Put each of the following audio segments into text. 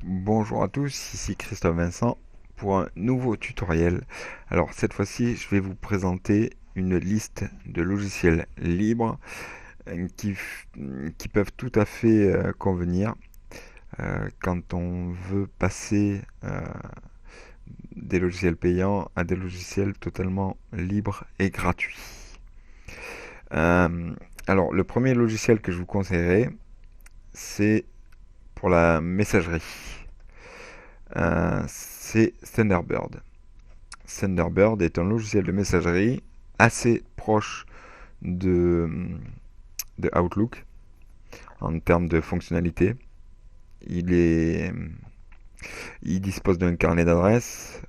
Bonjour à tous, ici Christophe Vincent pour un nouveau tutoriel. Alors cette fois-ci, je vais vous présenter une liste de logiciels libres qui peuvent tout à fait convenir quand on veut passer des logiciels payants à des logiciels totalement libres et gratuits. Euh, alors le premier logiciel que je vous conseillerais, c'est pour la messagerie. C'est Thunderbird. Thunderbird est un logiciel de messagerie assez proche de, de Outlook en termes de fonctionnalité. Il, est, il dispose d'un carnet d'adresses.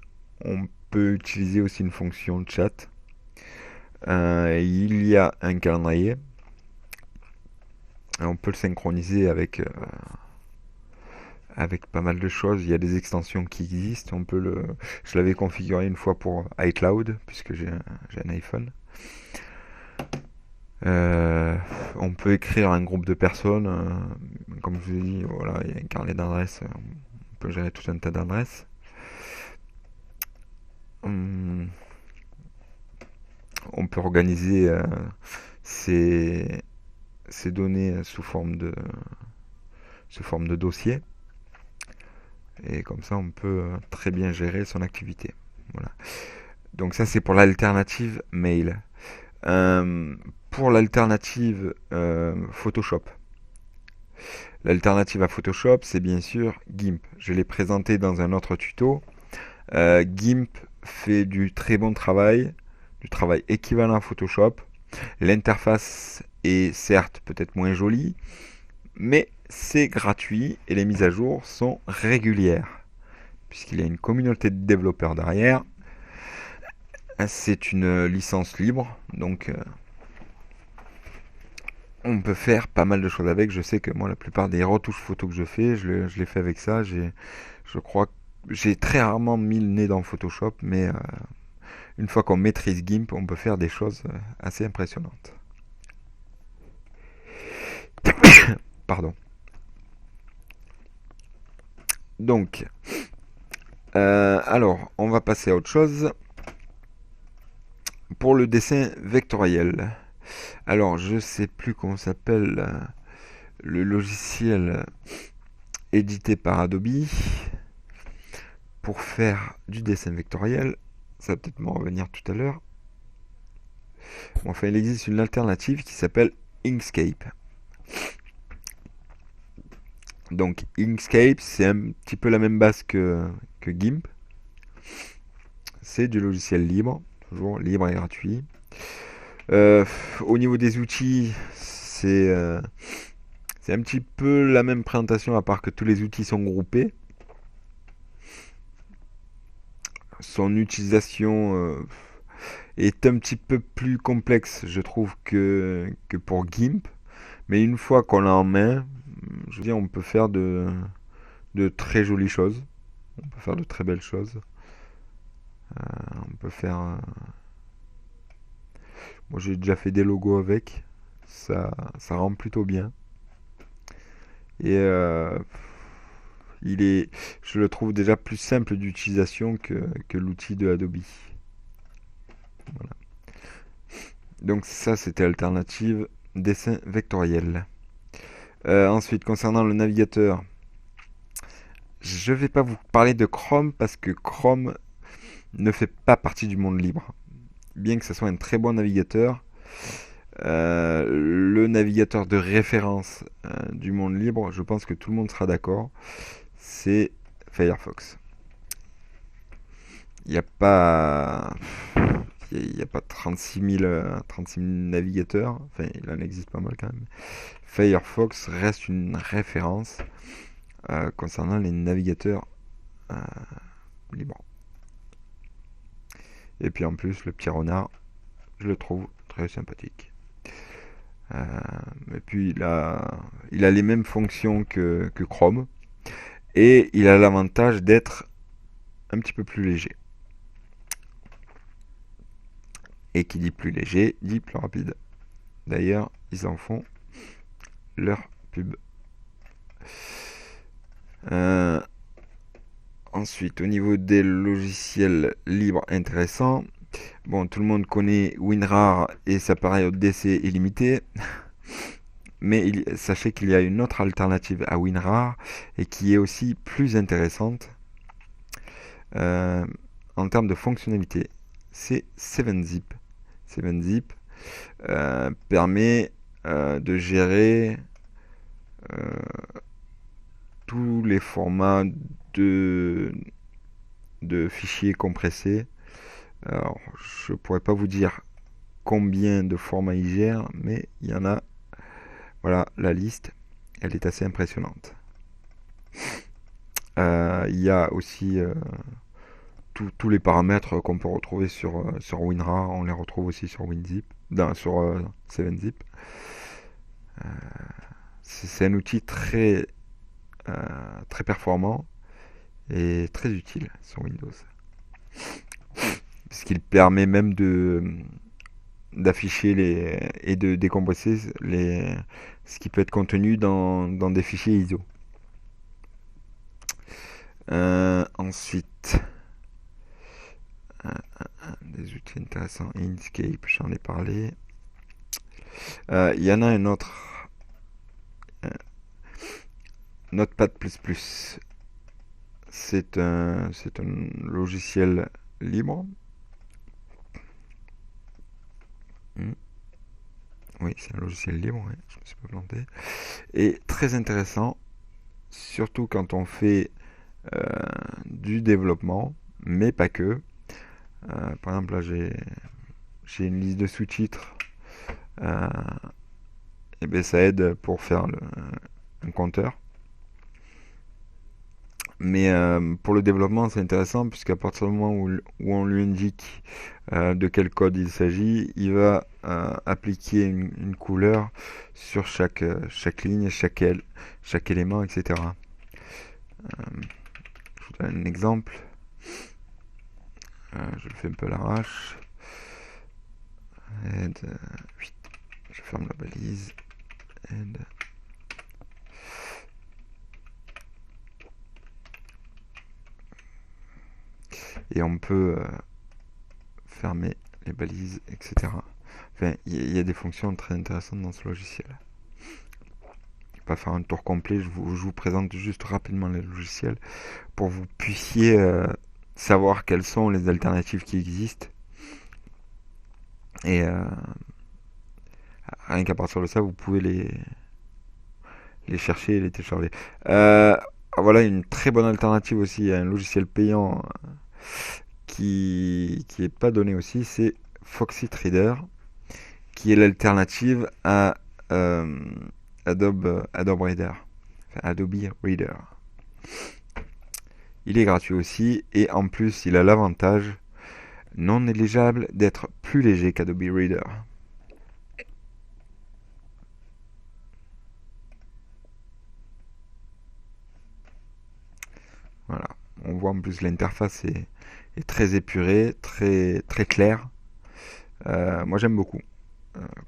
On peut utiliser aussi une fonction de chat. Il y a un calendrier. On peut le synchroniser avec pas mal de choses. Il y a des extensions qui existent. Je l'avais configuré une fois pour iCloud, puisque j'ai un iPhone. Euh, on peut écrire un groupe de personnes. Comme je vous ai dit, voilà, il y a un carnet d'adresses. On peut gérer tout un tas d'adresses. Hum, on peut organiser ces, ces données sous forme de dossier. Et comme ça, on peut très bien gérer son activité. Voilà. Donc ça, c'est pour l'alternative mail. Pour l'alternative Photoshop. L'alternative à Photoshop, c'est bien sûr GIMP. Je l'ai présenté dans un autre tuto. GIMP fait du très bon travail, du travail équivalent à Photoshop. L'interface est certes peut-être moins jolie, mais c'est gratuit et les mises à jour sont régulières. Puisqu'il y a une communauté de développeurs derrière, c'est une licence libre, donc on peut faire pas mal de choses avec. Je sais que moi, la plupart des retouches photos que je fais, je les fais avec ça. Je crois que j'ai très rarement mis le nez dans Photoshop, mais une fois qu'on maîtrise GIMP, on peut faire des choses assez impressionnantes. Pardon. Donc, alors, on va passer à autre chose. Pour le dessin vectoriel. Alors, je sais plus comment s'appelle le logiciel édité par Adobe pour faire du dessin vectoriel. Ça va peut-être m'en revenir tout à l'heure. Bon, enfin, il existe une alternative qui s'appelle Inkscape. Donc, Inkscape, c'est un petit peu la même base que GIMP. C'est du logiciel libre, toujours libre et gratuit. Euh, Au niveau des outils, c'est un petit peu la même présentation, à part que tous les outils sont groupés. Son utilisation est un petit peu plus complexe, je trouve, que pour GIMP. Mais une fois qu'on l'a en main, je veux dire, on peut faire de très jolies choses. On peut faire de très belles choses. On peut faire. Moi, j'ai déjà fait des logos avec. Ça rend plutôt bien. Et il est, je le trouve déjà plus simple d'utilisation que l'outil de Adobe. Voilà. Donc ça, c'était alternative dessin vectoriel. Ensuite, concernant le navigateur, je ne vais pas vous parler de Chrome parce que Chrome ne fait pas partie du monde libre. Bien que ce soit un très bon navigateur, le navigateur de référence du monde libre, je pense que tout le monde sera d'accord, c'est Firefox. Il n'y a pas il n'y a pas 36 000 navigateurs, enfin il en existe pas mal quand même. Firefox reste une référence concernant les navigateurs euh, libres. Et puis en plus, le petit renard, je le trouve très sympathique. Euh, et puis il a les mêmes fonctions que Chrome. Et il a l'avantage d'être un petit peu plus léger. Et qui dit plus léger, dit plus rapide. D'ailleurs, ils en font leur pub. Ensuite, au niveau des logiciels libres intéressants, bon, tout le monde connaît WinRAR et sa période d'essai est limitée, mais sachez qu'il y a une autre alternative à WinRAR et qui est aussi plus intéressante euh, en termes de fonctionnalité. C'est 7-Zip. 7-Zip permet de gérer euh, tous les formats de, de fichiers compressés. Alors, je pourrais pas vous dire combien de formats il gère, mais il y en a. Voilà, la liste, elle est assez impressionnante. Il y a aussi tous les paramètres qu'on peut retrouver sur WinRAR, on les retrouve aussi sur WinZip, sur 7-Zip. C'est un outil très performant et très utile sur Windows. Puisqu'il permet même d'afficher et de décompresser ce qui peut être contenu dans des fichiers ISO. Ensuite, des outils intéressants, Inkscape, j'en ai parlé. Il y en a un autre, Notepad++. C'est un logiciel libre. Oui, c'est un logiciel libre, ouais, je me suis pas planté. Et très intéressant, surtout quand on fait euh, du développement, mais pas que. Par exemple, là, j'ai une liste de sous-titres. Et ben, ça aide pour faire un compteur. Mais pour le développement, c'est intéressant puisqu'à partir du moment où on lui indique de quel code il s'agit, il va appliquer une couleur sur chaque ligne, chaque élément, etc. Je vous donne un exemple. Je le fais un peu à l'arrache. Aide, je ferme la balise. Aide. Et on peut fermer les balises, etc. Enfin, il y a des fonctions très intéressantes dans ce logiciel. Je vais pas faire un tour complet, je vous présente juste rapidement les logiciels pour que vous puissiez savoir quelles sont les alternatives qui existent. Et rien qu'à partir de ça, vous pouvez les chercher et les télécharger. Voilà une très bonne alternative aussi à un logiciel payant qui est pas donné aussi, c'est Foxit Reader, qui est l'alternative à Adobe Reader. Enfin, Adobe Reader. Il est gratuit aussi et en plus il a l'avantage non négligeable d'être plus léger qu'Adobe Reader. Voilà. On voit en plus l'interface est très épurée, très claire. Moi j'aime beaucoup.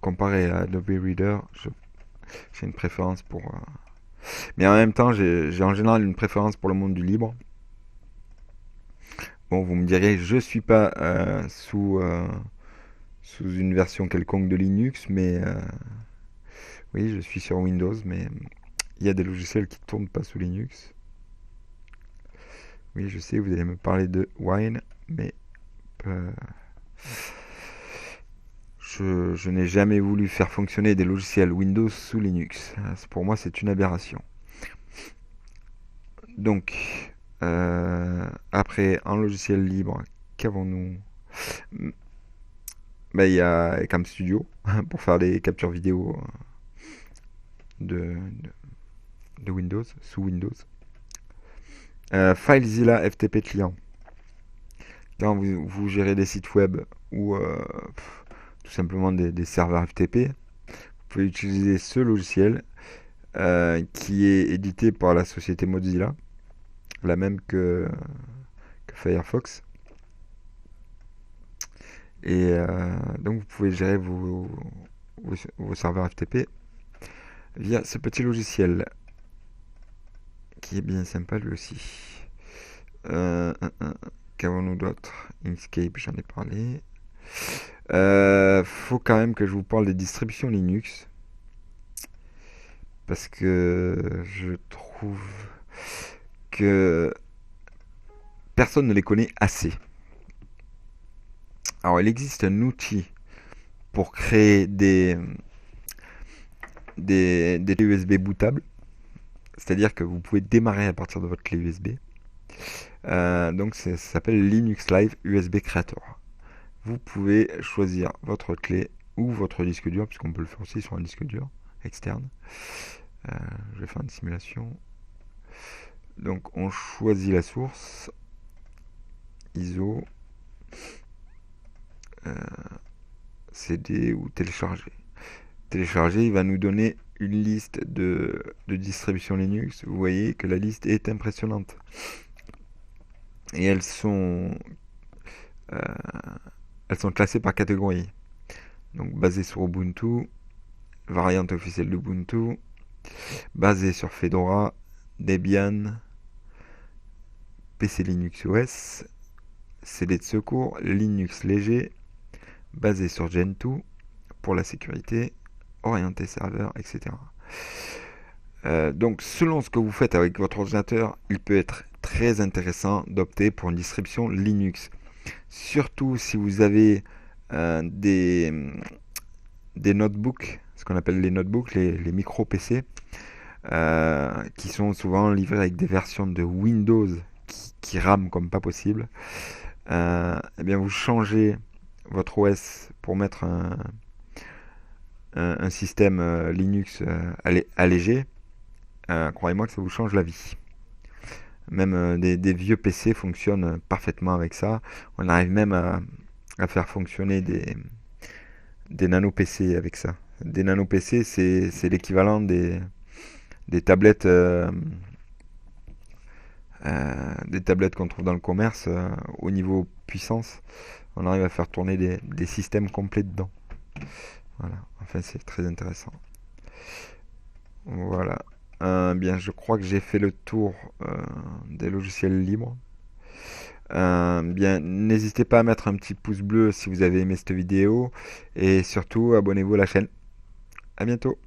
Comparé à Adobe Reader, j'ai une préférence pour... Mais en même temps, j'ai en général une préférence pour le monde du libre. Bon, vous me direz, je suis pas sous une version quelconque de Linux, mais oui, je suis sur Windows, mais il y a des logiciels qui ne tournent pas sous Linux. Oui, je sais, vous allez me parler de Wine, mais je n'ai jamais voulu faire fonctionner des logiciels Windows sous Linux. Pour moi, c'est une aberration. Donc, après, en logiciel libre, qu'avons-nous? Il y a Cam Studio pour faire des captures vidéo de, de Windows, sous Windows. FileZilla FTP Client. Quand vous gérez des sites web ou tout simplement des serveurs FTP, vous pouvez utiliser ce logiciel qui est édité par la société Mozilla, la même que Firefox. Et donc vous pouvez gérer vos serveurs FTP via ce petit logiciel qui est bien sympa lui aussi. Euh, euh, euh, Qu'avons-nous d'autre? Inkscape, j'en ai parlé. Faut quand même que je vous parle des distributions Linux. Parce que je trouve que personne ne les connaît assez. Alors, il existe un outil pour créer des clés USB bootables. C'est-à-dire que vous pouvez démarrer à partir de votre clé USB. Donc, ça s'appelle Linux Live USB Creator. Vous pouvez choisir votre clé ou votre disque dur, puisqu'on peut le faire aussi sur un disque dur externe. Je vais faire une simulation. Donc, on choisit la source, ISO, CD ou télécharger. Télécharger, il va nous donner une liste de distributions Linux. Vous voyez que la liste est impressionnante. Et euh, elles sont classées par catégorie. Donc basées sur Ubuntu, variante officielle d'Ubuntu, basée sur Fedora, Debian, PC Linux OS, CD de secours, Linux léger, basé sur Gentoo pour la sécurité, orienté serveur, etc. Donc selon ce que vous faites avec votre ordinateur, il peut être très intéressant d'opter pour une distribution Linux. Surtout si vous avez des notebooks, ce qu'on appelle les notebooks, les micro PC, qui sont souvent livrés avec des versions de Windows qui rament comme pas possible. Eh bien vous changez votre OS pour mettre un système Linux allégé. Croyez-moi que ça vous change la vie. Même des vieux PC fonctionnent parfaitement avec ça. On arrive même à faire fonctionner des nano PC avec ça. Des nano PC, c'est l'équivalent des tablettes, des tablettes qu'on trouve dans le commerce au niveau puissance. On arrive à faire tourner des systèmes complets dedans. Voilà. Enfin, c'est très intéressant. Voilà. Bien, je crois que j'ai fait le tour des logiciels libres. Bien, n'hésitez pas à mettre un petit pouce bleu si vous avez aimé cette vidéo et surtout abonnez-vous à la chaîne. À bientôt.